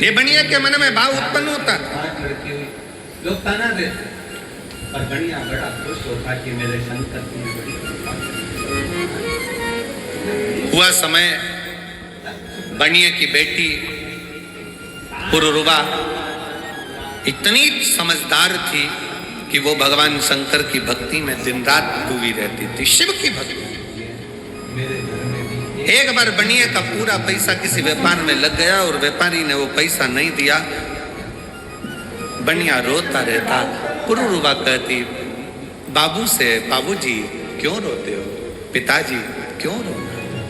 ये बनिया के मन में भाव उत्पन्न होता। लड़की हुई, लोग ताना देते, पर बनिया बड़ा खुश होता कि मेरे शंकर की बड़ी कृपा। हुआ समय, बनिया की बेटी पुरुरुवा इतनी समझदार थी कि वो भगवान शंकर की भक्ति में दिन रात डूबी रहती थी, शिव की भक्ति। एक बार बनिया का पूरा पैसा किसी व्यापार में लग गया और व्यापारी ने वो पैसा नहीं दिया। बनिया रोता रहता। पुरुरुवा कहती बाबू से, बाबूजी क्यों रोते हो, पिताजी क्यों रोते हो?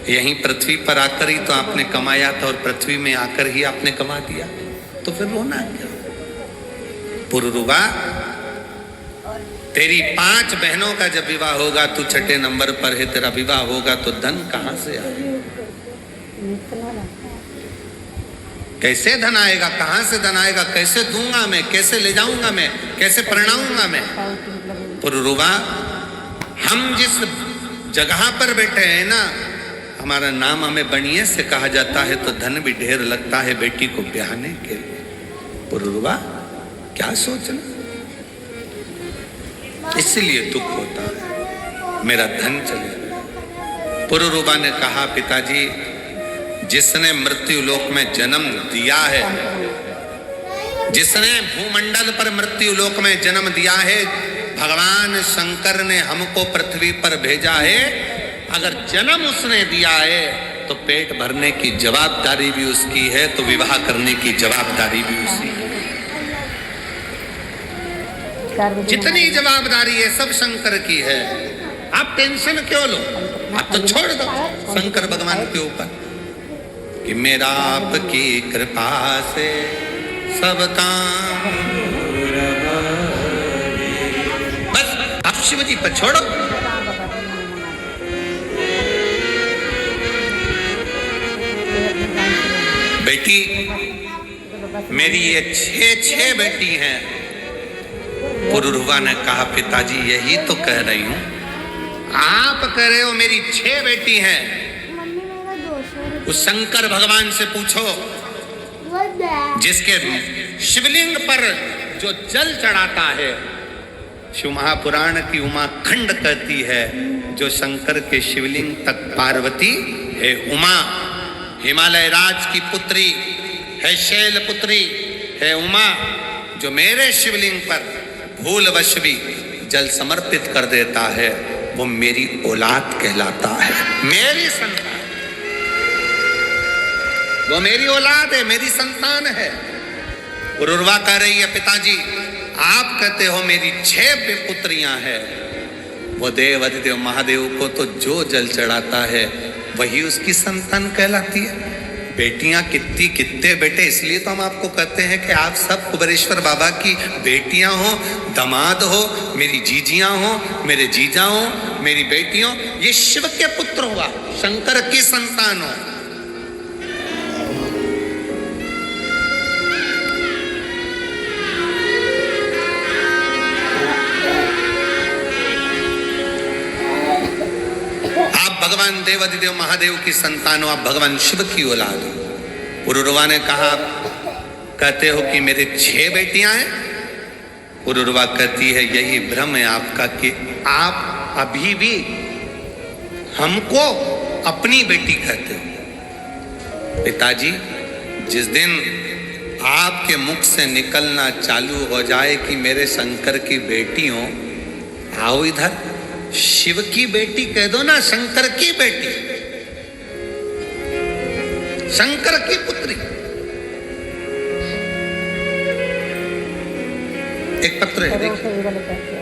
यहीं पृथ्वी पर आकर ही तो आपने कमाया था और पृथ्वी में आकर ही आपने कमा दिया, तो फिर रोना क्या? पुरुरुवा, तेरी 5 बहनों का जब विवाह होगा, तू 6ठे नंबर पर है, तेरा विवाह होगा तो धन कहां से आएगा? कैसे धन आएगा, कहां से धन आएगा, कैसे दूंगा मैं, कैसे ले जाऊंगा मैं, कैसे परिणाऊंगा मैं? पुरुरुवा, हम जिस जगह पर बैठे हैं ना, हमारा नाम हमें बनिए से कहा जाता है, तो धन भी ढेर लगता है बेटी को ब्याहने के लिए। पुरुरुवा, क्या सोचना, इसलिए दुख होता है, मेरा धन चले गया। पुरुरुवा ने कहा पिताजी, जिसने मृत्यु लोक में जन्म दिया है, जिसने भूमंडल पर मृत्यु लोक में जन्म दिया है, भगवान शंकर ने हमको पृथ्वी पर भेजा है। अगर जन्म उसने दिया है तो पेट भरने की जवाबदारी भी उसकी है, तो विवाह करने की जवाबदारी भी उसकी है। जितनी जवाबदारी है सब शंकर की है। आप टेंशन क्यों लो, आप तो छोड़ दो शंकर भगवान के ऊपर कि मेरा आपकी कृपा से सब काम, बस आप शिव जी पर छोड़ो। बेटी मेरी ये 6 बेटी हैं। पुरुरुवा ने कहा पिताजी यही तो कह रही हूं, आप कह रहे हो मेरी 6 बेटी हैं। उस शंकर भगवान से पूछो जिसके शिवलिंग पर जो जल चढ़ाता है। शिव महापुराण की उमा खंड कहती है, जो शंकर के शिवलिंग तक पार्वती है उमा, हिमालय राज की पुत्री है, शैल पुत्री है उमा, जो मेरे शिवलिंग पर भूलवश भी जल समर्पित कर देता है, वो मेरी औलाद कहलाता है, मेरी संतान, वो मेरी औलाद है, मेरी संतान है। पुरुरुवा कह रही है पिताजी, आप कहते हो मेरी 6 पुत्रियां हैं, वो देव अधिदेव महादेव को तो जो जल चढ़ाता है वही उसकी संतान कहलाती है। बेटियां कितनी कितने बेटे, इसलिए तो हम आपको कहते हैं कि आप सब कुबेरेश्वर बाबा की बेटियां हो, दामाद हो, मेरी जीजियां हो, मेरे जीजा हो, मेरी बेटियों, ये शिव के पुत्र हुआ, शंकर की संतान हो। भगवान देवाधिदेव महादेव की संतान हो, आप भगवान शिव की औलाद हो। पुरुरुवा ने कहा, कहते हो कि मेरे 6 बेटियां हैं। पुरुरुवा कहती है यही भ्रम है आपका कि आप अभी भी हमको अपनी बेटी कहते हो। पिताजी, जिस दिन आपके मुख से निकलना चालू हो जाए कि मेरे शंकर की बेटी हो, आओ इधर, शिव की बेटी कह दो ना, शंकर की बेटी, शंकर की पुत्री। एक पत्र है, देखिए।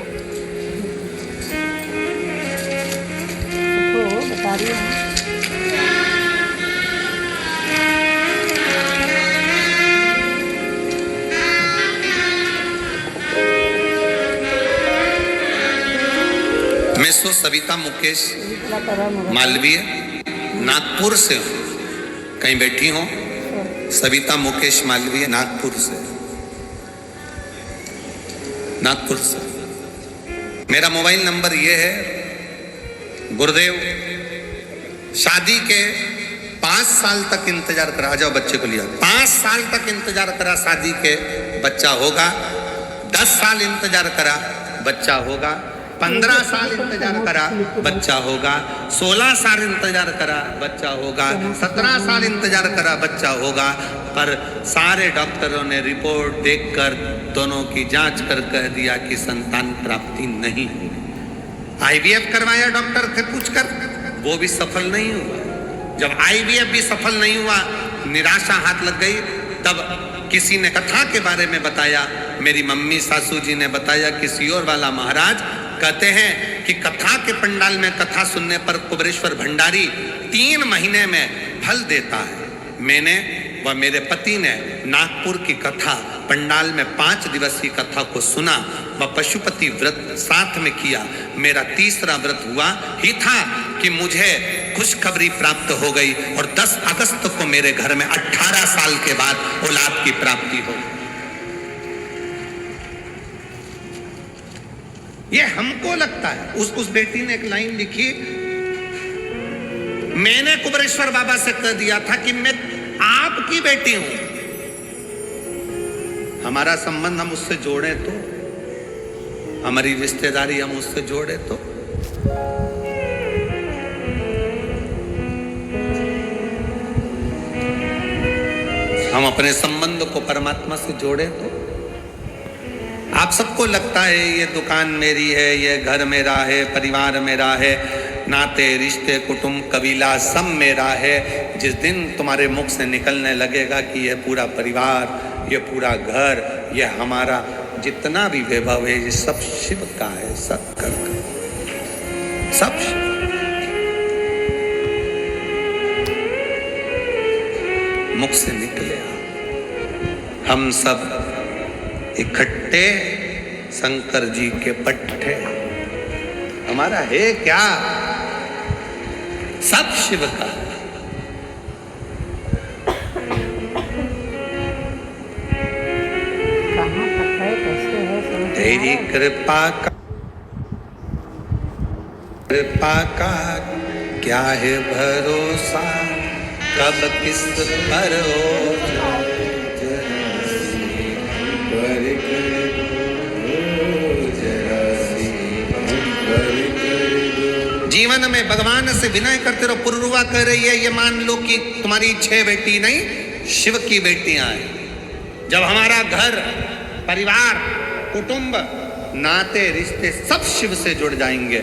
बता रही हूँ। मैं सो सविता मुकेश मालवीय नागपुर से हूँ, कहीं बैठी हो? सविता मुकेश मालवीय नागपुर से, नागपुर से। मेरा मोबाइल नंबर ये है, गुरुदेव शादी के 5 साल तक इंतजार करा, आ जाओ बच्चे को लिया, 5 साल तक इंतजार करा शादी के, बच्चा होगा। 10 साल इंतजार करा, बच्चा होगा। 15 साल इंतजार करा, बच्चा होगा। 16 साल इंतजार करा, बच्चा होगा। 17 साल इंतजार करा, बच्चा होगा। पर सारे डॉक्टरों ने रिपोर्ट देखकर दोनों की जांच कर कह दिया कि संतान प्राप्ति नहीं हुई। IVF करवाया डॉक्टर से पूछकर, वो भी सफल नहीं हुआ। जब IVF भी सफल नहीं हुआ, निराशा हाथ लग गई, तब किसी ने कथा के बारे में बताया। मेरी मम्मी सासू जी ने बताया कि सियोर वाला महाराज कहते हैं कि कथा के पंडाल में कथा सुनने पर कुबेरेश्वर भंडारी 3 महीने में फल देता है। मैंने व मेरे पति ने नागपुर की कथा पंडाल में 5 दिवसीय कथा को सुना व पशुपति व्रत साथ में किया। मेरा तीसरा व्रत हुआ ही था कि मुझे खुशखबरी प्राप्त हो गई और 10 अगस्त को मेरे घर में 18 साल के बाद औलाद की प्राप्ति हो। ये हमको लगता है। उस बेटी ने एक लाइन लिखी, मैंने कुबेरेश्वर बाबा से कह दिया था कि मैं आपकी बेटी हूं, हमारा संबंध हम उससे जोड़े तो, हमारी रिश्तेदारी हम उससे जोड़े तो। हम अपने संबंध को परमात्मा से जोड़े तो। आप सबको लगता है ये दुकान मेरी है, ये घर मेरा है, परिवार मेरा है, नाते रिश्ते कुटुंब कबीला सब मेरा है। जिस दिन तुम्हारे मुख से निकलने लगेगा कि ये पूरा परिवार, ये पूरा घर, ये हमारा जितना भी वैभव है, ये सब शिव का है, सब कर सब शिव। मुख से निकले हम सब इकट्ठे शंकर जी के पट्टे, हमारा है क्या, सब शिव का। कहाँ तक है, कैसे है, तेरी कृपा का क्या है भरोसा, कब किस पर हो जाए। जीवन में भगवान से विनय करते रहो। पुरुरवा कह रही है, ये मान लो कि तुम्हारी 6 बेटी नहीं, शिव की बेटियां हैं। जब हमारा घर, परिवार, कुटुंब, नाते रिश्ते सब शिव से जुड़ जाएंगे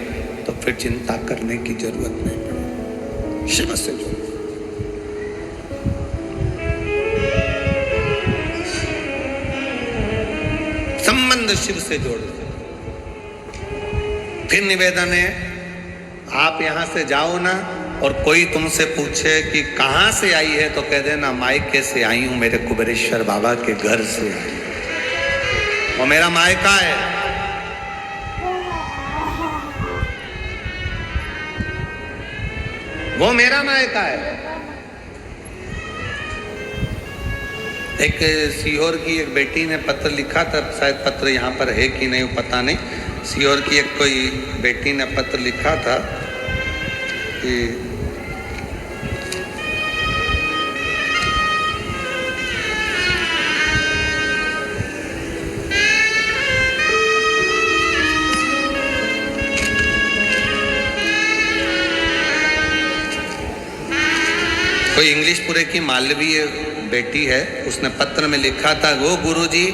तो फिर चिंता करने की जरूरत नहीं, शिव से जुड़। संबंध शिव से जोड़। फिर निवेदन है, आप यहां से जाओ ना और कोई तुमसे पूछे कि कहां से आई है तो कह देना मायके से आई हूं, मेरे कुबेरेश्वर बाबा के घर से आई, वो मेरा मायका है। वो मेरा मायका है। एक सीहोर की एक बेटी ने पत्र लिखा था, शायद पत्र यहाँ पर है कि नहीं पता नहीं। सीहोर की एक कोई बेटी ने पत्र लिखा था कि कोई इंग्लिशपुरे की मालवीय बेटी है, उसने पत्र में लिखा था, वो गुरुजी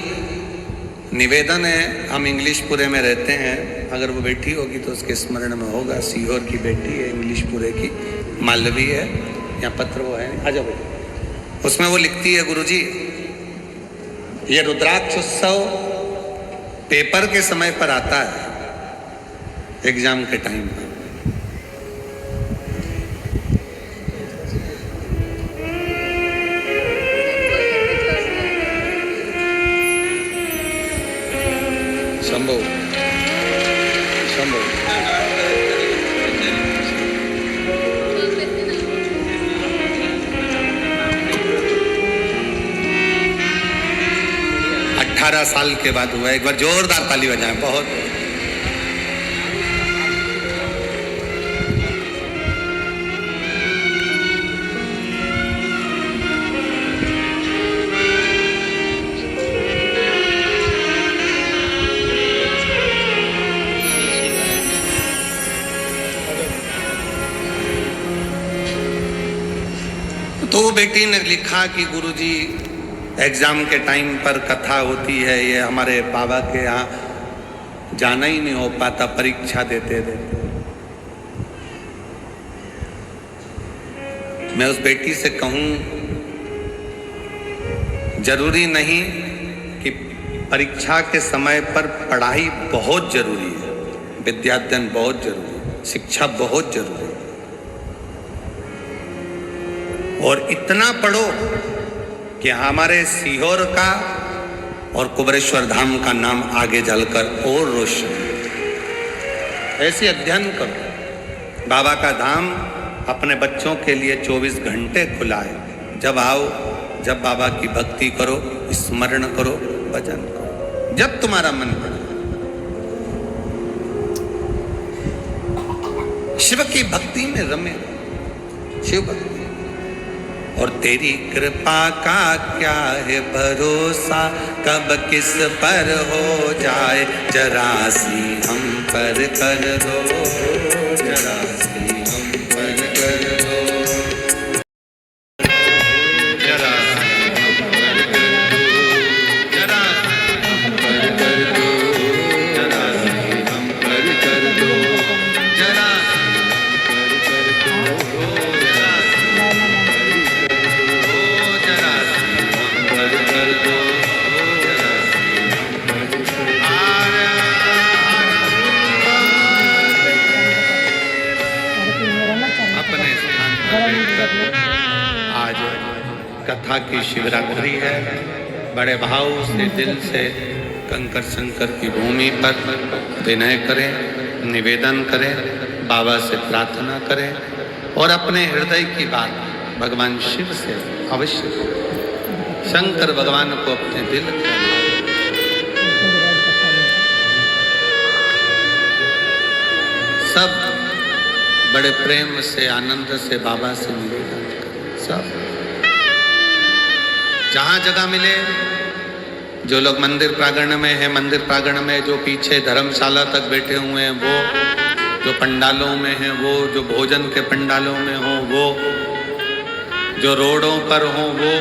निवेदन है, हम इंग्लिशपुरे में रहते हैं, अगर वो बेटी होगी तो उसके स्मरण में होगा। सीहोर की बेटी है, इंग्लिशपुरे की, मालवी है, यहाँ पत्र वो है, आ जाओ बेटी। उसमें वो लिखती है, गुरुजी ये रुद्राक्ष उत्सव पेपर के समय पर आता है, एग्जाम के टाइम पर। शंभो शंभो 18 साल के बाद हुआ। एक बार जोरदार ताली बजाएं। बहुत तो वो बेटी ने लिखा कि गुरुजी एग्जाम के टाइम पर कथा होती है, ये हमारे बाबा के यहाँ जाना ही नहीं हो पाता परीक्षा देते देते। मैं उस बेटी से कहूं, जरूरी नहीं कि परीक्षा के समय पर पढ़ाई बहुत जरूरी है, विद्याध्ययन बहुत जरूरी है, शिक्षा बहुत जरूरी है, और इतना पढ़ो कि हमारे सीहोर का और कुबरेश्वर धाम का नाम आगे चलकर और रोशन। ऐसे अध्ययन करो। बाबा का धाम अपने बच्चों के लिए 24 घंटे खुला है। जब आओ, जब बाबा की भक्ति करो, स्मरण करो, भजन करो, जब तुम्हारा मन करे। शिव की भक्ति में रमे, शिव भक्ति। और तेरी कृपा का क्या है भरोसा, कब किस पर हो जाए, जरा सी हम पर कर दो, जरा सी हम पर कर दो, जरा सी हम पर कर दो, जरा सी हम पर कर दो, जरा सी हम पर कर दो, जरा आज कथा की शिवरात्रि है। बड़े भाव से दिल से कंकर शंकर की भूमि पर विनय करें, निवेदन करें, बाबा से प्रार्थना करें और अपने हृदय की बात भगवान शिव से अवश्य करें। शंकर भगवान को अपने दिल का सब बड़े प्रेम से, आनंद से बाबा से निवेदन करें। सब जहां जगह मिले, जो लोग मंदिर प्रांगण में है, मंदिर प्रांगण में, जो पीछे धर्मशाला तक बैठे हुए हैं वो, जो पंडालों में हैं वो, जो भोजन के पंडालों में हो वो, जो रोडों पर हो वो,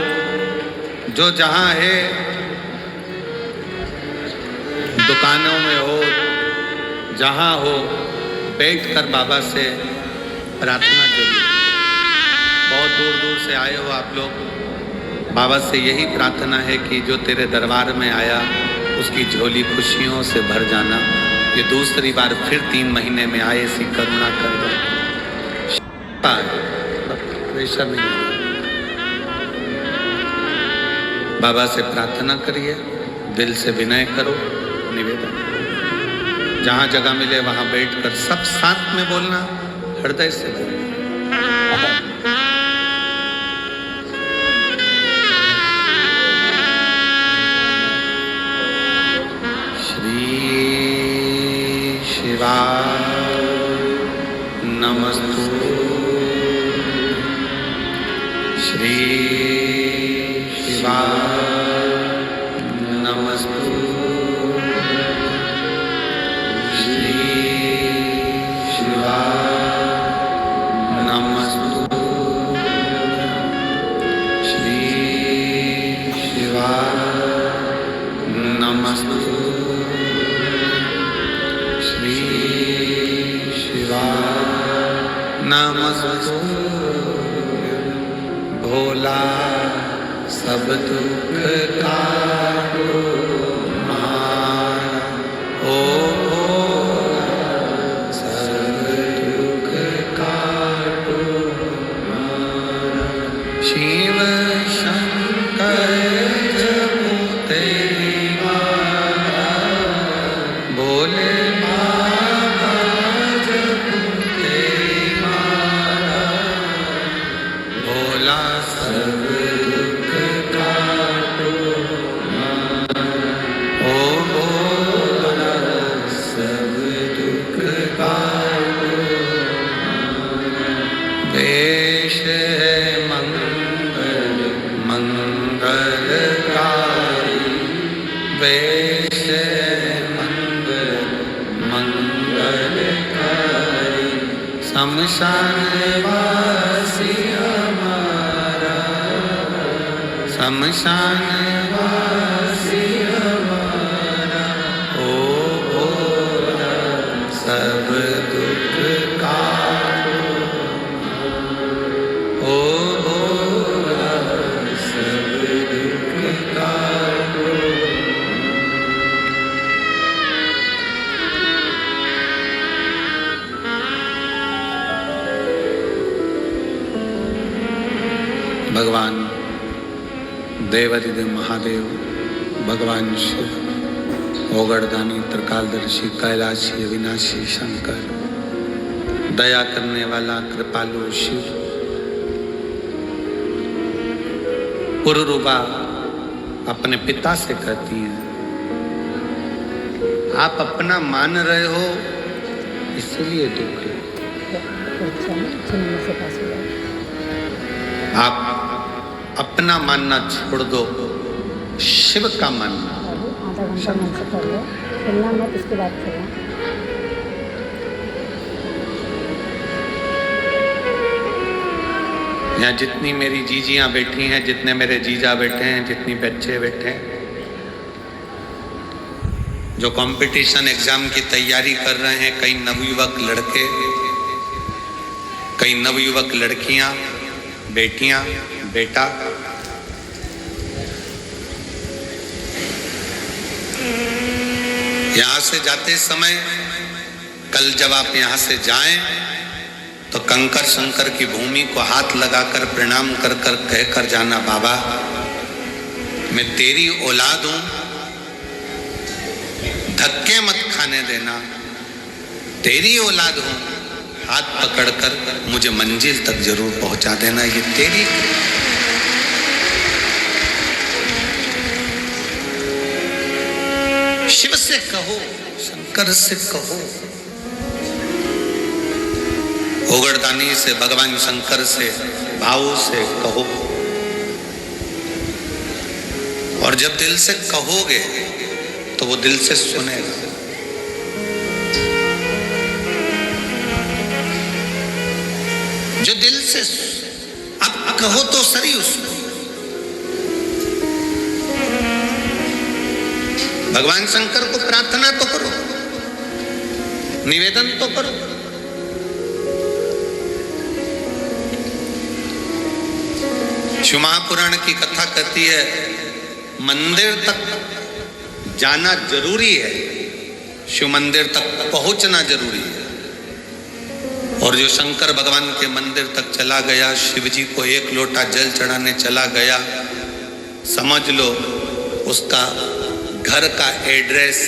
जो जहां है, दुकानों में हो, जहां हो, बैठकर बाबा से प्रार्थना करिए। बहुत दूर दूर से आए हो आप लोग, बाबा से यही प्रार्थना है कि जो तेरे दरबार में आया उसकी झोली खुशियों से भर जाना। ये दूसरी बार फिर 3 महीने में आए, ऐसी करुणा कर दो। प्रेशर नहीं, बाबा से प्रार्थना करिए, दिल से विनय करो, निवेदन। जहाँ जगह मिले वहाँ बैठकर सब साथ में बोलना, हृदय से बोलना। श्री शिवाय नमस्तु, श्री शिवाय नमस्तु, श्री शिवाय नमस्तु, श्री शिवाय नमस्तु, श्री शिवाय नमस्तु। भोला सब दुख काटो मारा, ओ भोला सब दुख काटो मारा। शिव शंकर जपो तेरी माला, भोले बाबा जपो तेरी माला, भोला सब दुख काटो मारा, ओ भोला सब दुख काटो मारा। वेश है मंगल मंगलकारी, वेश है मंगल मंगलकारी। शमशान वासी हमारा शमशान वासी हमारा, ओ भोला सब दुख काटो, ओ भोला सब दुख काटो। भगवान देवाधिदेव महादेव, भगवान शिव, ओगड़दानी, त्रिकालदर्शी, कैलाशी, अविनाशी शंकर, दया करने वाला कृपालु शिव, पुरुरूपा अपने पिता से कहती हैं, आप अपना मान रहे हो इसलिए दुख है। आप अपना मानना छोड़ दो, शिव का मानना। आधा घंटा मन से कर लो, खेलना मत, इसके बाद खेलना। यहाँ जितनी मेरी जीजियां बैठी हैं, जितने मेरे जीजा बैठे हैं, जितनी बच्चे बैठे हैं, जो कंपटीशन एग्जाम की तैयारी कर रहे हैं, कई नवयुवक लड़के, कई नवयुवक लड़कियां, बेटियां, बेटा, यहां से जाते समय, कल जब आप यहां से जाएं तो कंकर शंकर की भूमि को हाथ लगाकर प्रणाम कर कर कहकर जाना, बाबा मैं तेरी औलाद हूं, धक्के मत खाने देना, तेरी औलाद हूं, हाथ पकड़कर मुझे मंजिल तक जरूर पहुंचा देना, ये तेरी। शिव से कहो, शंकर से कहो, ओगड़दानी से, भगवान शंकर से, भाव से कहो। और जब दिल से कहोगे तो वो दिल से सुनेगा। जो दिल से, अब कहो तो सही उसको, भगवान शंकर को प्रार्थना तो करो, निवेदन तो करो। शिव महापुराण की कथा कहती है, मंदिर तक जाना जरूरी है, शिव मंदिर तक पहुंचना जरूरी है। और जो शंकर भगवान के मंदिर तक चला गया, शिव जी को एक लोटा जल चढ़ाने चला गया, समझ लो उसका घर का एड्रेस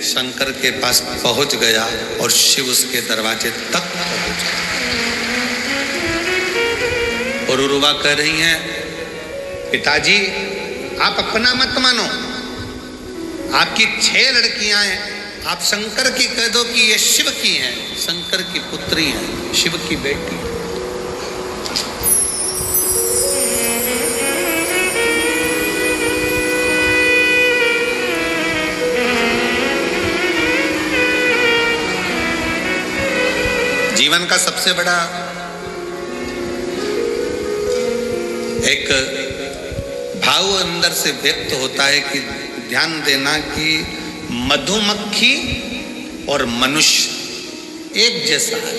शंकर के पास पहुंच गया और शिव उसके दरवाजे तक पहुंच गया। और उर्वा कह रही हैं, पिताजी आप अपना मत मानो, आपकी 6 लड़कियां हैं, आप शंकर की कह दो कि ये शिव की हैं, शंकर की पुत्री हैं, शिव की बेटी। जीवन का सबसे बड़ा एक भाव अंदर से व्यक्त होता है कि ध्यान देना कि मधुमक्खी और मनुष्य एक जैसा है।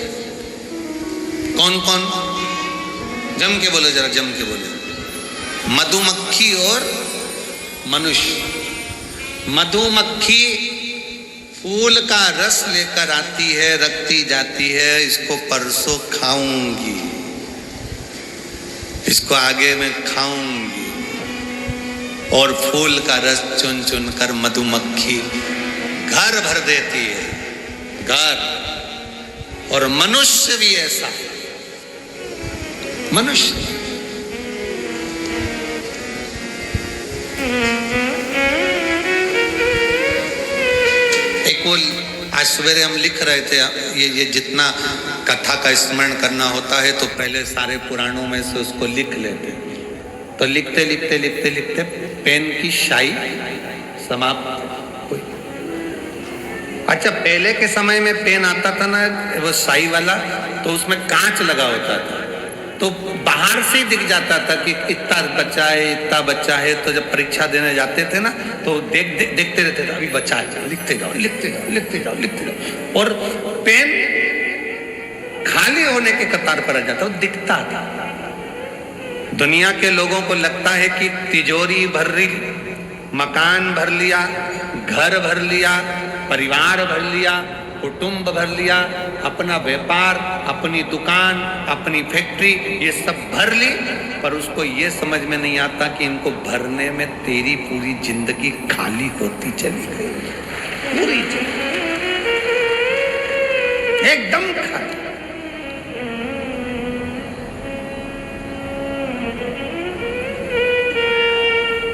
कौन कौन? जम के बोले, जरा जम के बोले। मधुमक्खी और मनुष्य। मधुमक्खी फूल का रस लेकर आती है, रखती जाती है, इसको परसों खाऊंगी, इसको आगे में खाऊंगी, और फूल का रस चुन चुन कर मधुमक्खी घर भर देती है, घर। और मनुष्य भी ऐसा है। मनुष्य एक वो आज सवेरे हम लिख रहे थे, ये जितना कथा का स्मरण करना होता है तो पहले सारे पुराणों में से उसको लिख लेते, तो लिखते लिखते लिखते लिखते पेन की शाई समाप्त हुई। अच्छा, पहले के समय में पेन आता था ना वो शाई वाला, तो उसमें कांच लगा होता था, तो बाहर बाहर से ही दिख जाता था कि इतना बच्चा है। तो जब परीक्षा देने जाते थे ना तो देखते रहते थे, अभी बच्चा है, लिखते जाओ लिखते जाओ लिखते जाओ लिखते जाओ। और पेन खाली होने के कतार पर आ जाता, वो दिखता था। दुनिया के लोगों को लगता है कि तिजोरी भर ली, मकान भर लिया, घर भर लिया, परिवार भर लिया, कुटुंब भर लिया, अपना व्यापार, अपनी दुकान, अपनी फैक्ट्री, ये सब भर ली, पर उसको ये समझ में नहीं आता कि इनको भरने में तेरी पूरी जिंदगी खाली होती चली गई, पूरी एकदम खाली।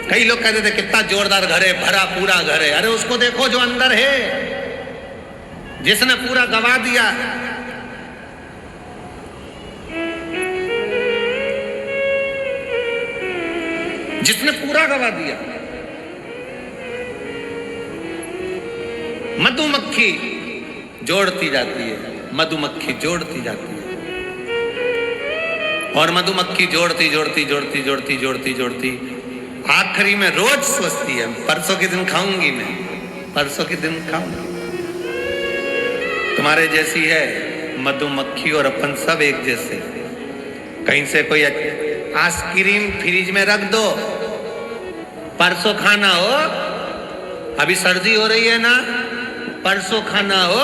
कई लोग कहते थे कितना जोरदार घर है, भरा पूरा घर है। अरे उसको देखो जो अंदर है, जिसने पूरा गवा दिया। जिसने पूरा गवा दिया। मधुमक्खी जोड़ती जाती है, मधुमक्खी जोड़ती जाती है, और मधुमक्खी जोड़ती जोड़ती जोड़ती जोड़ती जोड़ती जोड़ती आखिरी में रोज सोचती है परसों के दिन खाऊंगी मैं, परसों के दिन खाऊंगी। तुम्हारे जैसी है मधुमक्खी और अपन सब एक जैसे। कहीं से कोई आइसक्रीम फ्रिज में रख दो, परसों खाना हो, अभी सर्दी हो रही है ना, परसों खाना हो,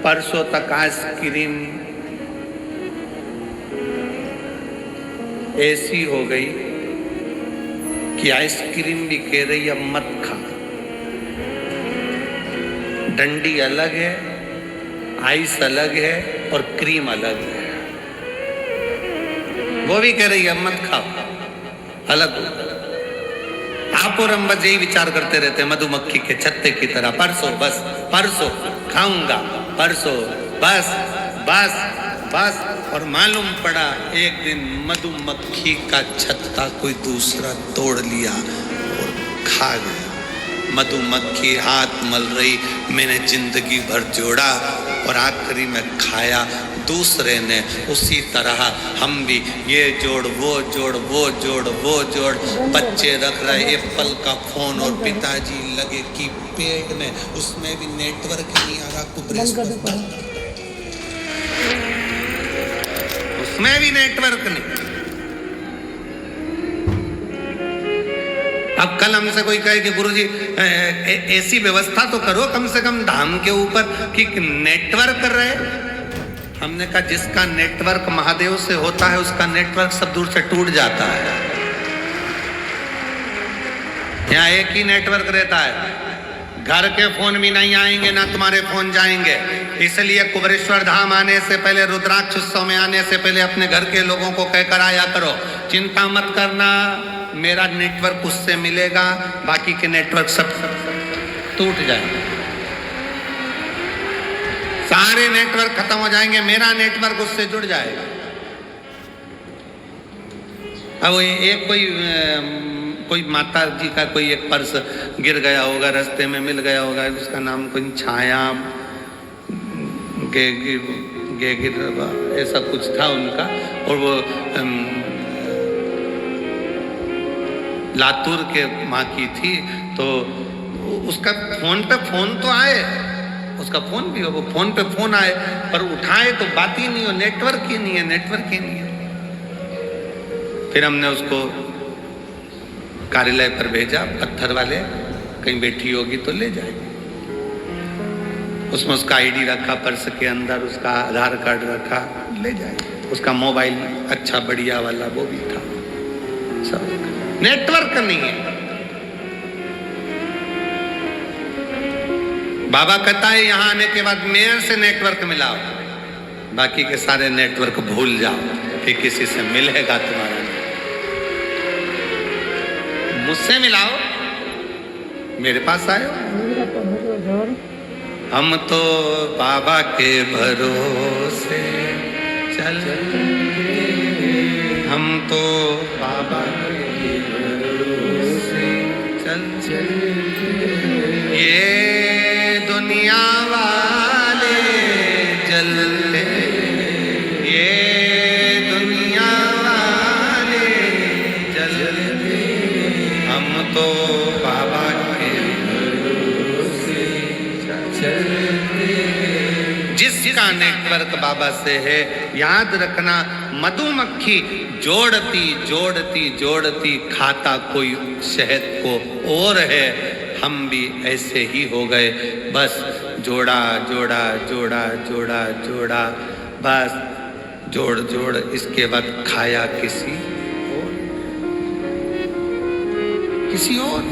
परसों तक आइसक्रीम ऐसी हो गई कि आइसक्रीम भी कह रही अब मत खा। डंडी अलग है, आइस अलग है और क्रीम अलग है। वो भी कह रही है मत खाओ, अलग हो। आप और हम बस यही विचार करते रहते हैं मधुमक्खी के छत्ते की तरह, परसों बस, परसों खाऊंगा, परसों बस बस बस। और मालूम पड़ा एक दिन मधुमक्खी का छत्ता कोई दूसरा तोड़ लिया और खा गया। मधुमक्खी हाथ मल रही, मैंने जिंदगी भर जोड़ा और आखिरी में खाया दूसरे ने। उसी तरह हम भी ये जोड़ वो जोड़, वो जोड़ वो जोड़, बच्चे रख रहे एप्पल का फोन और पिताजी लगे कीपैड में, उसमें भी नेटवर्क नहीं आ रहा, उसमें भी नेटवर्क नहीं। अब कल हमसे कोई कहे कि गुरुजी ऐसी व्यवस्था तो करो कम से कम धाम के ऊपर कि नेटवर्क रहे। हमने कहा जिसका नेटवर्क महादेव से होता है उसका नेटवर्क सब दूर से टूट जाता है। यहाँ एक ही नेटवर्क रहता है, घर के फोन भी नहीं आएंगे ना तुम्हारे फोन जाएंगे। इसलिए कुबेरेश्वर धाम आने से पहले, रुद्राक्ष उत्सव में आने से पहले अपने घर के लोगों को कहकर आया करो, चिंता मत करना, मेरा नेटवर्क उससे मिलेगा, बाकी के नेटवर्क सब टूट जाएंगे, सारे नेटवर्क खत्म हो जाएंगे, मेरा नेटवर्क उससे जुड़ जाएगा। अब एक कोई माता जी का कोई एक पर्स गिर गया होगा, रास्ते में मिल गया होगा, उसका नाम कोई छाया ऐसा कुछ था उनका, और वो लातूर के माँ की थी। तो उसका फोन पे फोन तो आए, उसका फोन भी हो, वो फोन पे फोन आए पर उठाए तो बात ही नहीं हो, नेटवर्क ही नहीं है, नेटवर्क ही नहीं है। फिर हमने उसको कार्यालय पर भेजा, पत्थर वाले, कहीं बैठी होगी तो ले जाएगी। उसमें उसका आईडी रखा, पर्स के अंदर उसका आधार कार्ड रखा, ले जाएगी। उसका मोबाइल अच्छा बढ़िया वाला वो भी था, सब नेटवर्क नहीं है। बाबा कहता है यहां आने के बाद मेयर से नेटवर्क मिलाओ, बाकी के सारे नेटवर्क भूल जाओ, फिर किसी से मिलेगा तुम्हारा। मुझसे मिलाओ, मेरे पास आयो। हम तो बाबा के भरोसे चल, हम तो बाबा के भरोसे चल, ये दुनिया वाले जलते, ये दुनिया तो बाबा के भरोसे चलते हैं। जिसका नेटवर्क बाबा से है, याद रखना, मधुमक्खी जोड़ती जोड़ती जोड़ती खाता कोई शहद को और है। हम भी ऐसे ही हो गए, बस जोड़ा जोड़ा जोड़ा जोड़ा जोड़ा, बस जोड़ जोड़, इसके बाद खाया किसी और।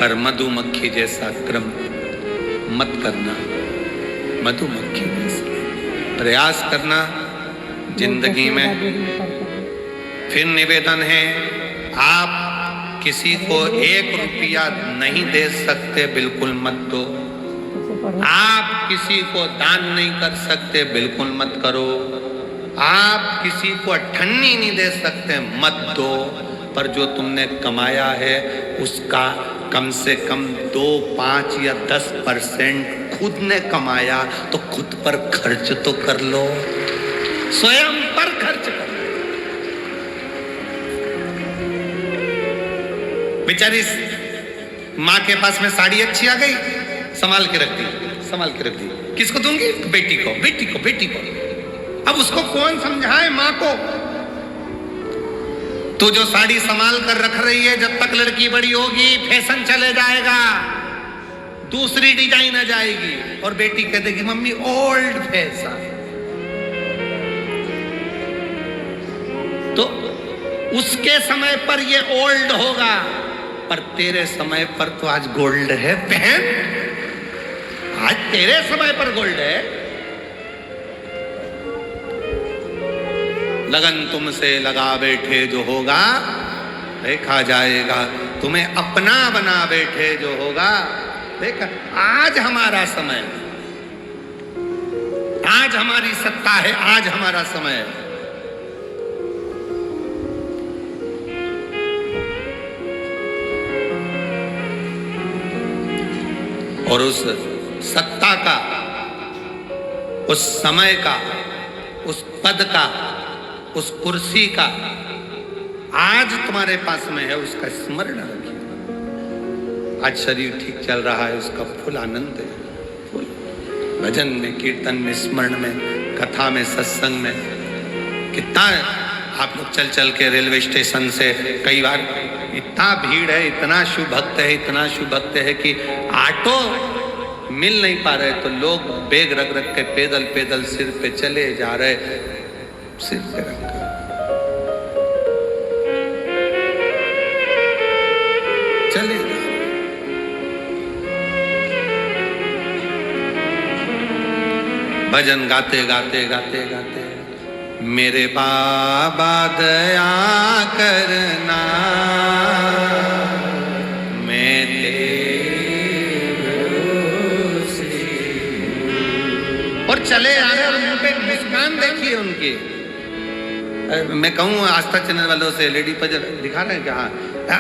पर मधुमक्खी जैसा क्रम मत करना, मधुमक्खी जैसा प्रयास करना जिंदगी में। फिर निवेदन है, आप किसी को 1 रुपया नहीं दे सकते, बिल्कुल मत दो। आप किसी को दान नहीं कर सकते, बिल्कुल मत करो। आप किसी को अठन्नी नहीं दे सकते, मत दो। पर जो तुमने कमाया है उसका कम से कम 2, 5 या 10% खुद ने कमाया तो खुद पर खर्च तो कर लो, स्वयं पर खर्च कर लो। बेचारी माँ के पास में साड़ी अच्छी आ गई, संभाल के रख दी, संभाल के रख दी। किसको दूंगी? बेटी को, बेटी को, बेटी को। अब उसको कौन समझाए माँ को? तू जो साड़ी संभाल कर रख रही है, जब तक लड़की बड़ी होगी फैशन चले जाएगा, दूसरी डिजाइन आ जाएगी और बेटी कह देगी मम्मी ओल्ड फैशन। तो उसके समय पर ये ओल्ड होगा, पर तेरे समय पर तो आज गोल्ड है बहन, आज तेरे समय पर गोल्ड है। लगन तुमसे लगा बैठे जो होगा देखा जाएगा, तुम्हें अपना बना बैठे जो होगा देखा। आज हमारा समय, आज हमारी सत्ता है, आज हमारा समय है। और उस सत्ता का, उस समय का, उस पद का, उस कुर्सी का आज तुम्हारे पास में है, उसका स्मरण रखिए। आज शरीर ठीक चल रहा है, उसका फुल आनंद है, फुल भजन में, कीर्तन में, स्मरण में, कथा में, सत्संग में। कितना आप लोग चल चल के रेलवे स्टेशन से कई बार, इतना भीड़ है, इतना शुभ भक्त है, इतना शुभ भक्त है कि ऑटो मिल नहीं पा रहे, तो लोग बैग रख रख के पैदल पैदल सिर पे चले जा रहे, सिर पे रख कर चले जा रहे। भजन गाते गाते गाते गाते, मेरे बाबा दया करना, मैं और चले आ रहे, और मुंह पे मुस्कान देखिए उनकी। मैं कहूँ आस्था चैनल वालों से, एलईडी पर दिखा रहे हैं क्या?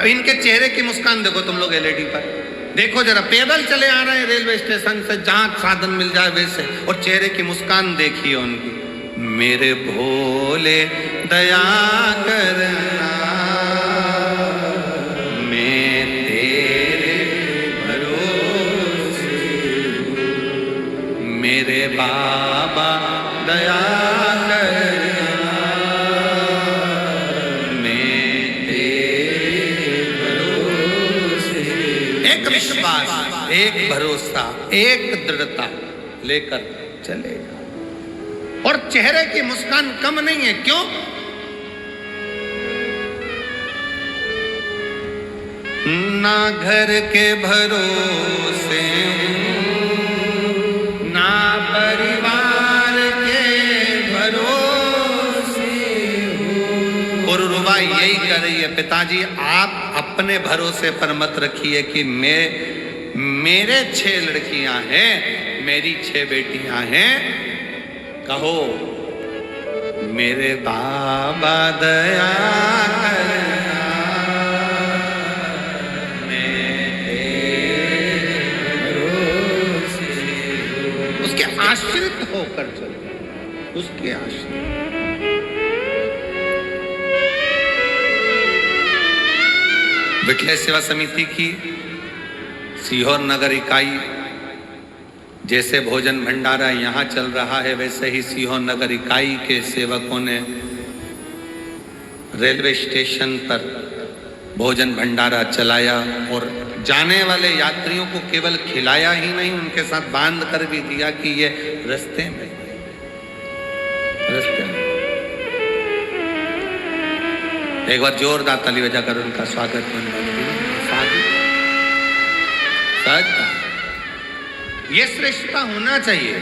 इनके चेहरे की मुस्कान देखो तुम लोग, एलईडी पर देखो जरा, पैदल चले आ रहे हैं रेलवे स्टेशन से, जहाँ साधन मिल जाए वैसे, और चेहरे की मुस्कान देखिए उनकी। मेरे भोले दया करना, मैं तेरे भरोसे, मेरे बाबा दया करना, मैं तेरे भरोसे। एक विश्वास, एक भरोसा, एक दृढ़ता लेकर चलेगा। और चेहरे की मुस्कान कम नहीं है, क्यों? ना घर के भरोसे, ना परिवार के भरोसे। और रुबा यही कर रही है, पिताजी आप अपने भरोसे पर मत रखिए कि मेरे 6 लड़कियां हैं, मेरी 6 बेटियां हैं। कहो मेरे बाबा दया करना, मैं तेरे भरोसे। उसके आश्रित होकर चलो, उसके आश्रित। विठल सेवा समिति की सीहोर नगर इकाई, जैसे भोजन भंडारा यहाँ चल रहा है वैसे ही सीहोर नगर इकाई के सेवकों ने रेलवे स्टेशन पर भोजन भंडारा चलाया और जाने वाले यात्रियों को केवल खिलाया ही नहीं, उनके साथ बांध कर भी दिया कि ये रास्ते में एक बार जोरदार ताली बजाकर उनका स्वागत ये श्रेष्ठता होना चाहिए।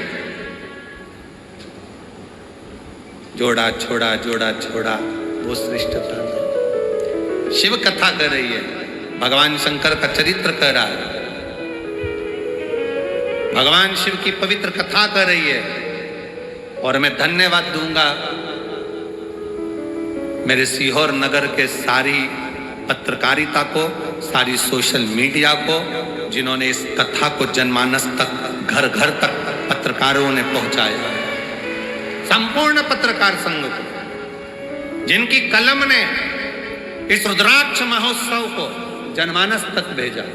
जोड़ा छोड़ा जोड़ा छोड़ा वो श्रेष्ठता। शिव कथा कर रही है, भगवान शंकर का चरित्र कह रहा है, भगवान शिव की पवित्र कथा कर रही है। और मैं धन्यवाद दूंगा मेरे सीहोर नगर के सारी पत्रकारिता को, सारी सोशल मीडिया को, जिन्होंने इस कथा को जनमानस तक, घर घर तक पत्रकारों ने पहुंचाया। संपूर्ण पत्रकार संघ को, जिनकी कलम ने इस रुद्राक्ष महोत्सव को जनमानस तक भेजा,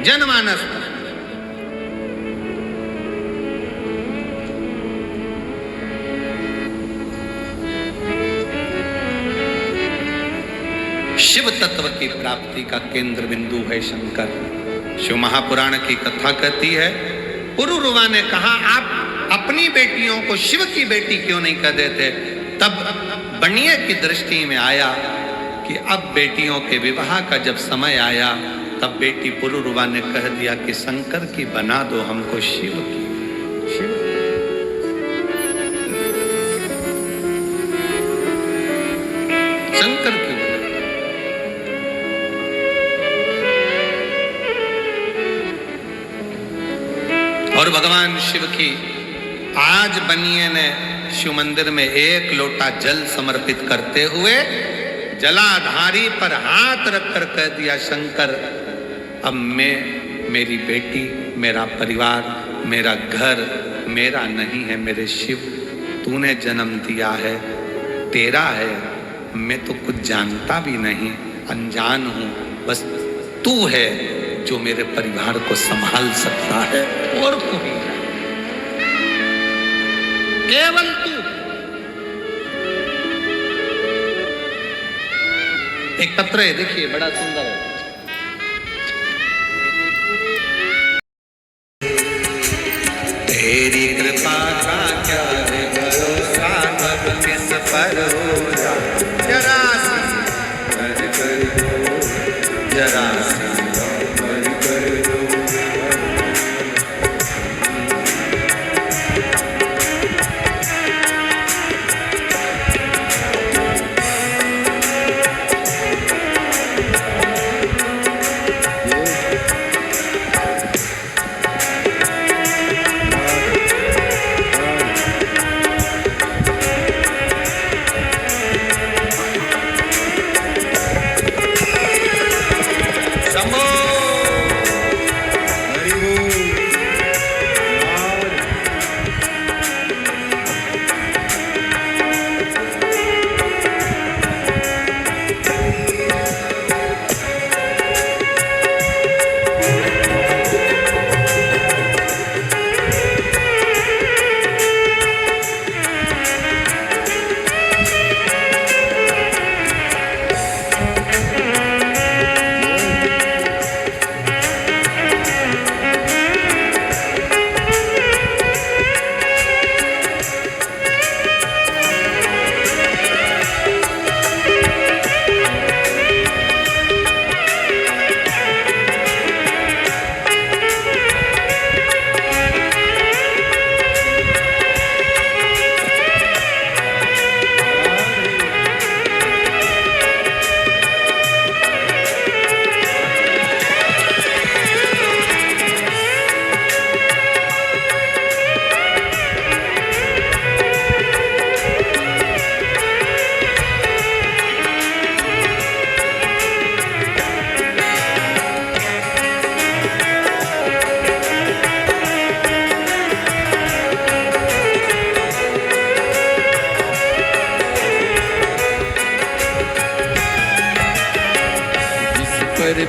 जनमानस तक। शिव तत्व की प्राप्ति का केंद्र बिंदु है शंकर। शिव महापुराण की कथा कहती है, पुरुरुवा ने कहा आप अपनी बेटियों को शिव की बेटी क्यों नहीं कह देते? तब बनिए की दृष्टि में आया कि अब बेटियों के विवाह का जब समय आया, तब बेटी पुरुरुवा ने कह दिया कि शंकर की बना दो हमको शिव की। शिव शंकर की। और भगवान शिव की आज बनिए ने शिव मंदिर में एक लोटा जल समर्पित करते हुए जलाधारी पर हाथ रखकर कह दिया, शंकर अब मैं, मेरी बेटी, मेरा परिवार, मेरा घर मेरा नहीं है, मेरे शिव तूने जन्म दिया है, तेरा है, मैं तो कुछ जानता भी नहीं, अनजान हूं, बस तू है जो मेरे परिवार को संभाल सकता है, और कोई नहीं, केवल तू। एक पत्र है, देखिए बड़ा सुंदर है। तेरी कृपा का क्या है भरोसा, अब किस पर हो जरा जरा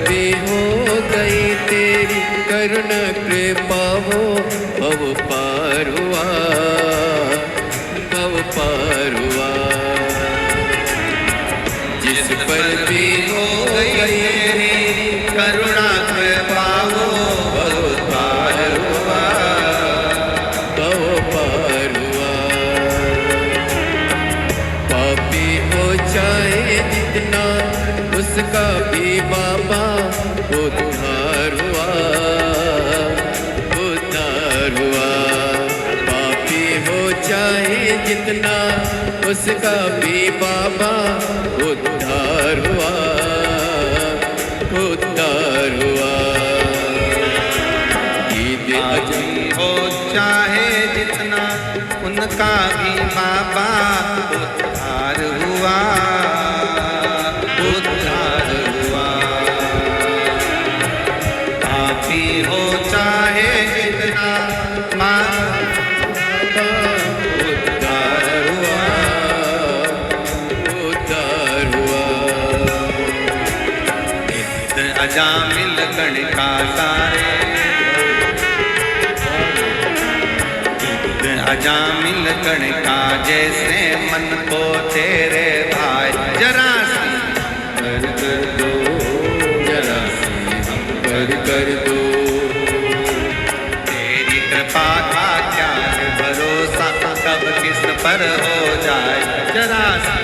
भी हो गई तेरी करुणा कृपा हो, भव पार हुआ, भव पार हुआ। जिस पर भी हो गई तेरी करुणा कृपा हो, भव पार हुआ, भव पार हुआ। पापी हो चाहे जितना उसका भी बाबा उद्धार हुआ, उद्धार हुआ। पापी हो चाहे जितना उसका भी बाबा उद्धार हुआ, उद्धार हुआ। ईद पापी हो चाहे जितना उनका भी बाबा उद्धार हुआ, उद्धार हुआ। पापी हो चाहे जितना उद्धार हुआ, उद्धार हुआ। अजामिल गण का सारे, अजामिल गण का जैसे मन को तेरे भाई जरा सी कर दो, जरा सी हम कर दो। तेरी कृपा का क्या है भरोसा, कब किस पर हो जाए जरा सी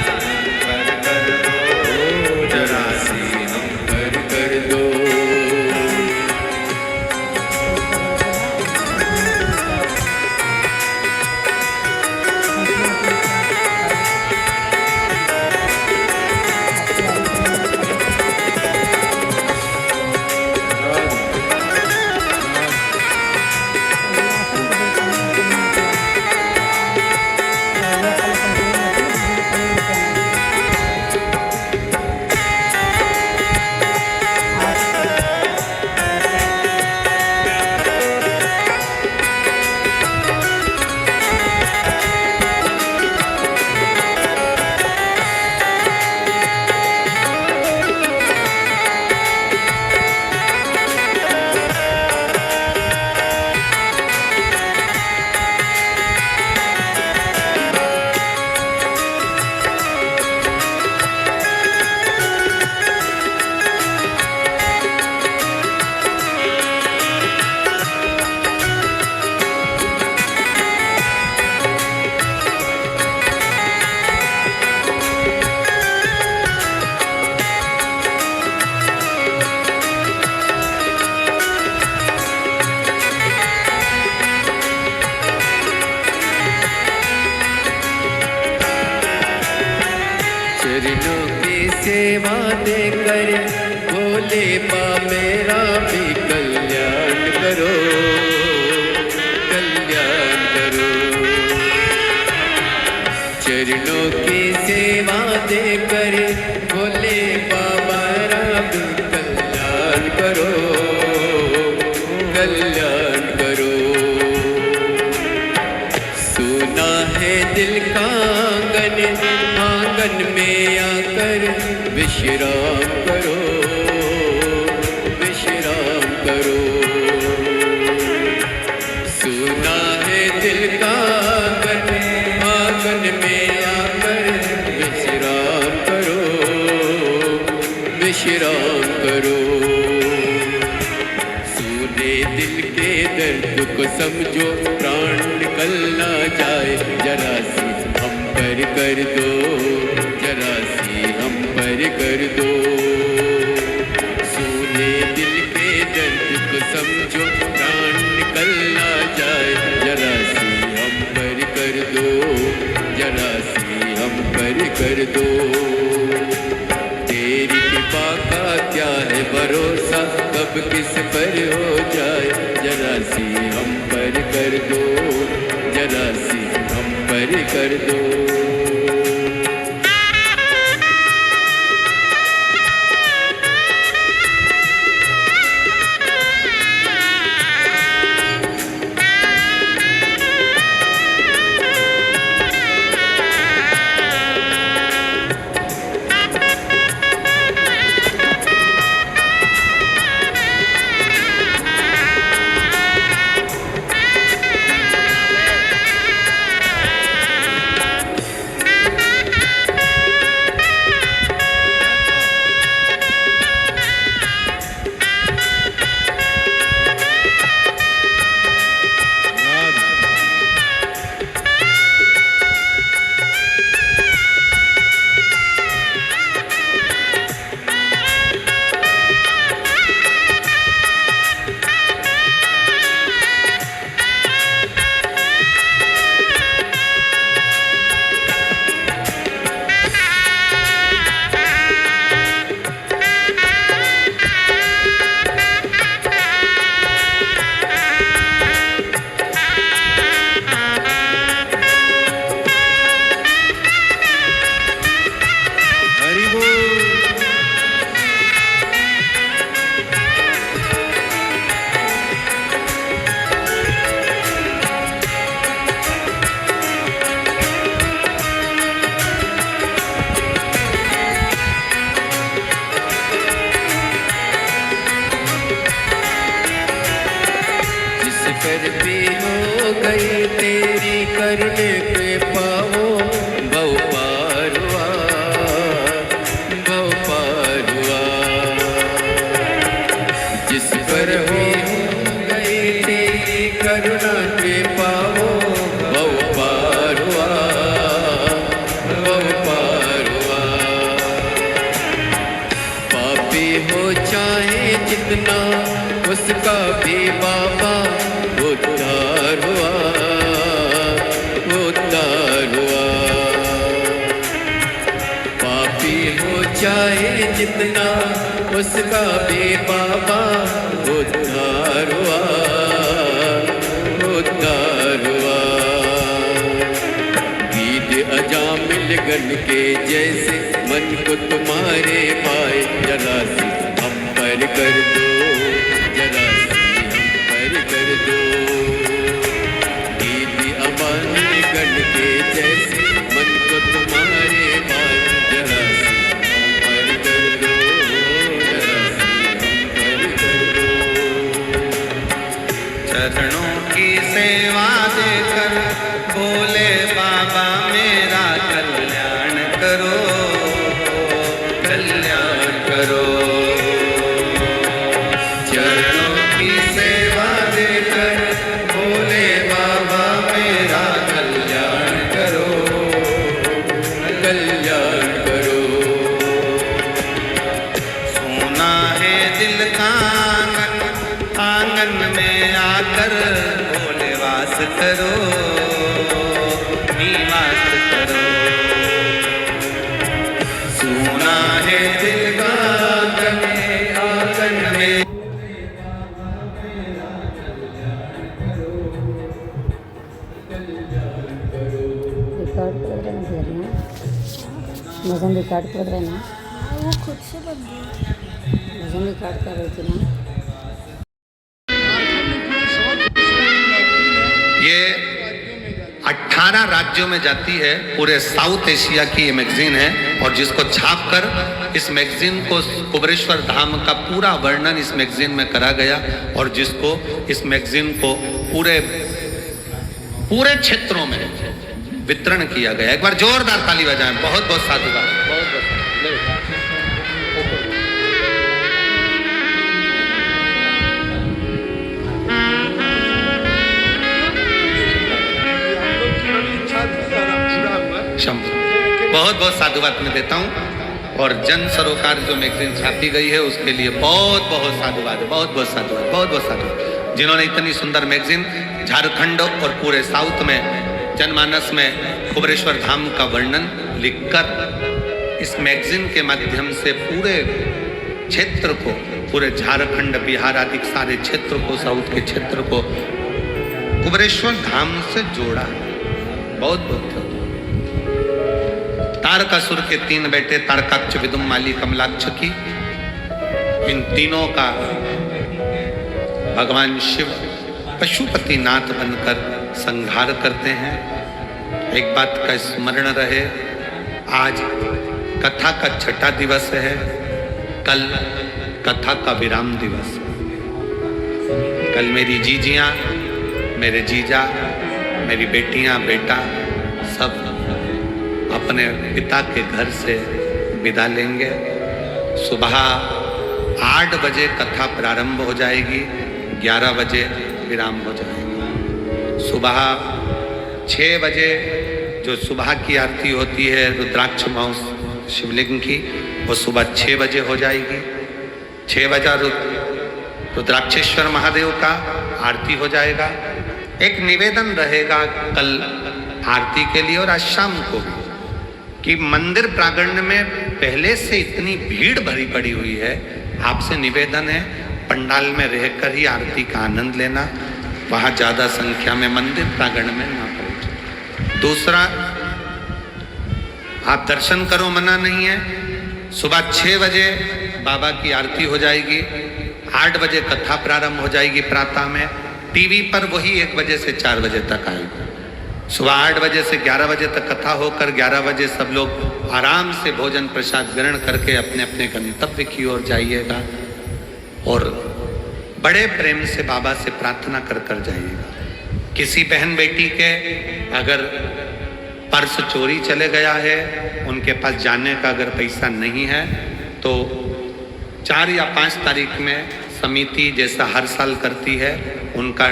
कर दो, जरा सी हम कर दो। चरणों की सेवा देकर भोले बा मेरा भी कल्याण करो, कल्याण करो। चरणों की सेवा देकर भोले बाबा मेरा भी कल्याण करो, कल्याण करो। सुना है दिल का आंगन, आंगन में आकर विश्राम करो, विश्राम करो। सुना है दिल का आंगन, आंगन में आकर विश्राम करो, विश्राम करो। सुने दिल के दर्द को समझो, प्राण निकल ना जाए जरा सी हम पर कर दो, जरा सी हम पर कर दो। सुने दिल के दर्द को समझो, प्राण निकल ना जाए जरा सी हम पर कर दो, जरा सी हम पर कर दो। तेरी कृपा का क्या है भरोसा, कब किस पर हो जाए जरा सी हम पर कर दो, जरा सी हम पर कर दो। करने पे पाओ भव पार हुआ, भव पार हुआ। जिस पर हो गई तेरी करुणा के पाओ भव पार हुआ, भव पार हुआ। पापी हो चाहे जितना उसका भी बाबा उद्धार हुआ, उद्धार हुआ। पापी हो चाहे जितना उसका भी बाबा उद्धार हुआ, उद्धार हुआ। गीत अजामिल गण के जैसे मन को तुम्हारे पाए, जरा सी हम पर कर दो, जरा सी हम पर कर दो। गीत अजामिल गण के जैसे मन को तुम्हारे पाए, जरा सी हम पर कर दो, जरा सी हम पर कर दो। चरणों की सेवा देकर बोले बाबा मेरा कल्याण करो, कल्याण करो। चरणों की सेवा देकर बोले बाबा मेरा कल्याण करो, कल्याण करो। सोना है दिल का आंगन, आंगन में आकर बोले वास करो, निवास करो। सोना है दिल का आंगन, आंगन में रिकॉर्ड कर रहे हैं घर में, भजन रिकॉर्ड कर रहे हैं। वो खुद से बन गई। भजन रिकॉर्ड कर रही थी ना। ये 18 राज्यों में जाती है, पूरे साउथ एशिया की ये मैगजीन है। और जिसको छापकर इस मैगजीन को कुबरेश्वर धाम का पूरा वर्णन इस मैगजीन में करा गया, और जिसको इस मैगजीन को पूरे क्षेत्रों में वितरण किया गया। एक बार जोरदार ताली बजाएं। बहुत बहुत साधुवाद, बहुत बहुत। बहुत बहुत साधुवाद मैं देता हूँ। और जन सरोकार जो मैगजीन छापी गई है उसके लिए बहुत बहुत साधुवाद, बहुत बहुत साधुवाद, बहुत बहुत साधुवाद। जिन्होंने इतनी सुंदर मैगजीन झारखंड और पूरे साउथ में जनमानस में कुबरेश्वर धाम का वर्णन लिखकर इस मैगजीन के माध्यम से पूरे क्षेत्र को, पूरे झारखंड बिहार आदि सारे क्षेत्र को, साउथ के क्षेत्र को कुबरेश्वर धाम से जोड़ा। बहुत बहुत तारकासुर के 3 बेटे तारकाक्ष, विदुमाली, कमलाक्ष की, इन तीनों का भगवान शिव पशुपति नाथ बनकर संहार करते हैं। एक बात का स्मरण रहे, आज कथा का 6ठा दिवस है, कल कथा का विराम दिवस है। कल मेरी जीजियां, मेरे जीजा, मेरी बेटियां, बेटा सब अपने पिता के घर से विदा लेंगे। सुबह 8 बजे कथा प्रारंभ हो जाएगी, 11 बजे विराम हो जाएगा। सुबह 6 बजे जो सुबह की आरती होती है रुद्राक्ष माउस शिवलिंग की, वो सुबह 6 बजे हो जाएगी। 6 बजे रुद्राक्षेश्वर महादेव का आरती हो जाएगा। एक निवेदन रहेगा कल आरती के लिए और आज शाम को भी, कि मंदिर प्रांगण में पहले से इतनी भीड़ भरी पड़ी हुई है, आपसे निवेदन है पंडाल में रहकर ही आरती का आनंद लेना, वहाँ ज़्यादा संख्या में मंदिर प्रांगण में ना पहुँचे। दूसरा, आप दर्शन करो, मना नहीं है। सुबह 6 बजे बाबा की आरती हो जाएगी, 8 बजे कथा प्रारंभ हो जाएगी प्रातः में। टीवी पर वही 1 बजे से 4 बजे तक आएगी। सुबह 8 बजे से 11 बजे तक कथा होकर 11 बजे सब लोग आराम से भोजन प्रसाद ग्रहण करके अपने अपने गंतव्य की ओर जाइएगा और बड़े प्रेम से बाबा से प्रार्थना कर कर जाइएगा। किसी बहन बेटी के अगर पर्स चोरी चले गया है, उनके पास जाने का अगर पैसा नहीं है, तो 4 या 5 तारीख में समिति जैसा हर साल करती है, उनका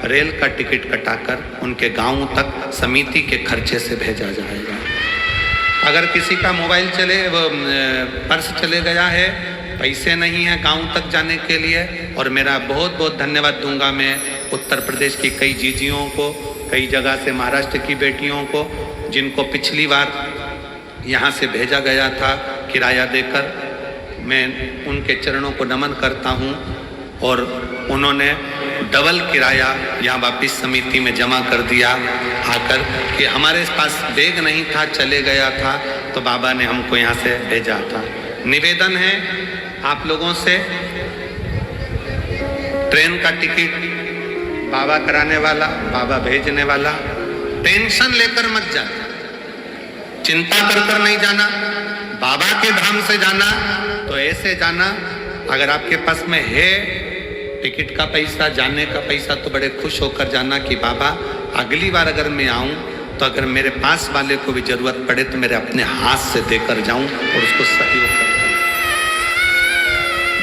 रेल का टिकट कटाकर उनके गांव तक समिति के खर्चे से भेजा जाएगा। अगर किसी का मोबाइल पर्स चले गया है, पैसे नहीं है गांव तक जाने के लिए, और मेरा बहुत बहुत धन्यवाद दूंगा मैं उत्तर प्रदेश की कई जीजियों को, कई जगह से महाराष्ट्र की बेटियों को, जिनको पिछली बार यहाँ से भेजा गया था किराया देकर। मैं उनके चरणों को नमन करता हूँ, और उन्होंने डबल किराया यहाँ वापिस समिति में जमा कर दिया आकर कि हमारे पास बैग नहीं था, चले गया था, तो बाबा ने हमको यहाँ से भेजा था। निवेदन है आप लोगों से, ट्रेन का टिकट बाबा कराने वाला, बाबा भेजने वाला, टेंशन लेकर मत जाना, चिंता कर नहीं जाना, बाबा के धाम से जाना तो ऐसे जाना। अगर आपके पास में है टिकट का पैसा, जाने का पैसा, तो बड़े खुश होकर जाना कि बाबा अगली बार अगर मैं आऊं तो अगर मेरे पास वाले को भी जरूरत पड़े तो मेरे अपने हाथ से देकर जाऊं और उसको सहयोग कर।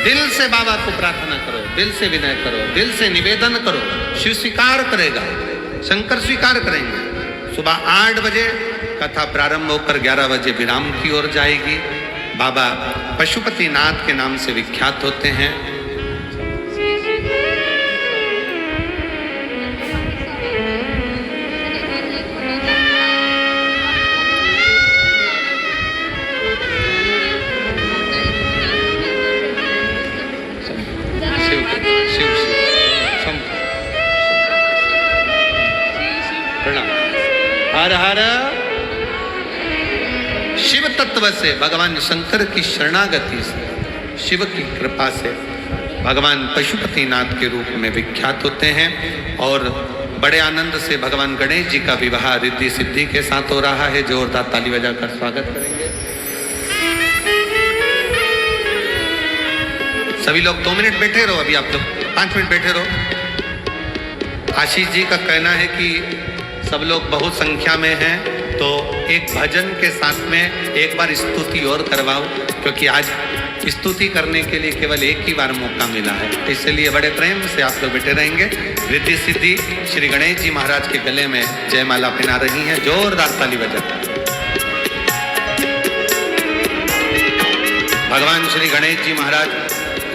दिल से बाबा को प्रार्थना करो, दिल से विनय करो, दिल से निवेदन करो, शिव स्वीकार करेगा, शंकर स्वीकार करेंगे। सुबह 8 बजे कथा प्रारंभ होकर 11 बजे विराम की ओर जाएगी। बाबा पशुपतिनाथ के नाम से विख्यात होते हैं। हर हर शिव तत्व से, भगवान शंकर की शरणागति से, शिव की कृपा से भगवान पशुपतिनाथ के रूप में विख्यात होते हैं। और बड़े आनंद से भगवान गणेश जी का विवाह रिद्धि सिद्धि के साथ हो रहा है। जोरदार ताली बजाकर स्वागत करेंगे। सभी लोग 2 मिनट बैठे रहो, अभी आप लोग 5 मिनट बैठे रहो। आशीष जी का कहना है कि सब लोग बहुत संख्या में हैं, तो एक भजन के साथ में एक बार स्तुति और करवाओ, क्योंकि आज स्तुति करने के लिए केवल एक ही बार मौका मिला है, इसलिए बड़े प्रेम से आप लोग बैठे रहेंगे। रिद्धि सिद्धि श्री गणेश जी महाराज के गले में जयमाला पहना रही हैं। जोरदार ताली बजाकर भगवान श्री गणेश जी महाराज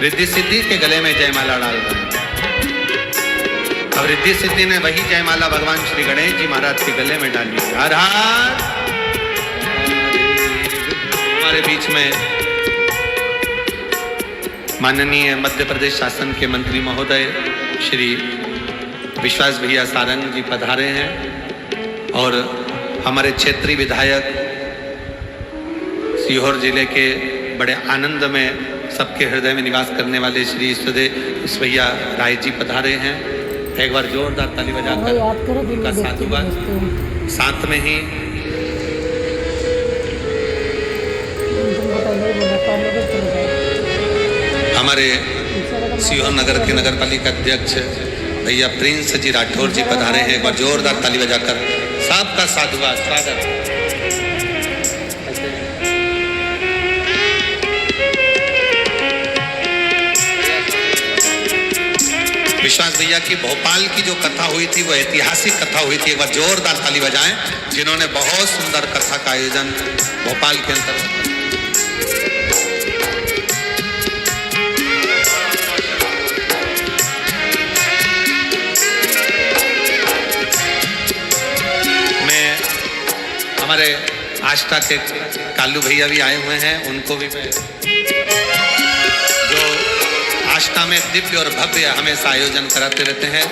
रिद्धि सिद्धि के गले में जयमाला डाल रहे हैं। अब रिद्धि सिद्धि ने वही जयमाला भगवान श्री गणेश जी महाराज के गले में डाली। हर हर हमारे बीच में माननीय मध्य प्रदेश शासन के मंत्री महोदय श्री विश्वास भैया सारंग जी पधारे हैं, और हमारे क्षेत्रीय विधायक सीहोर जिले के बड़े आनंद में सबके हृदय में निवास करने वाले श्री ईश्वरिया राय जी पधारे हैं। एक बार जोरदार ताली बजाकर उनका साधुवाद। साथ में ही हमारे सीहोर नगर के नगर पालिका अध्यक्ष भैया प्रिंस जी राठौर जी पधारे हैं। एक बार जोरदार ताली बजाकर सबका साधुवाद स्वागत। विश्वास भैया की भोपाल की जो कथा हुई थी वो ऐतिहासिक कथा हुई थी। एक बार जोरदार ताली बजाएं, जिन्होंने बहुत सुंदर कथा का आयोजन भोपाल के अंतर्गत। मैं हमारे आस्था के कालू भैया भी आए हुए हैं, उनको भी मैं आस्था में दिव्य और भव्य हमेशा आयोजन कराते रहते हैं।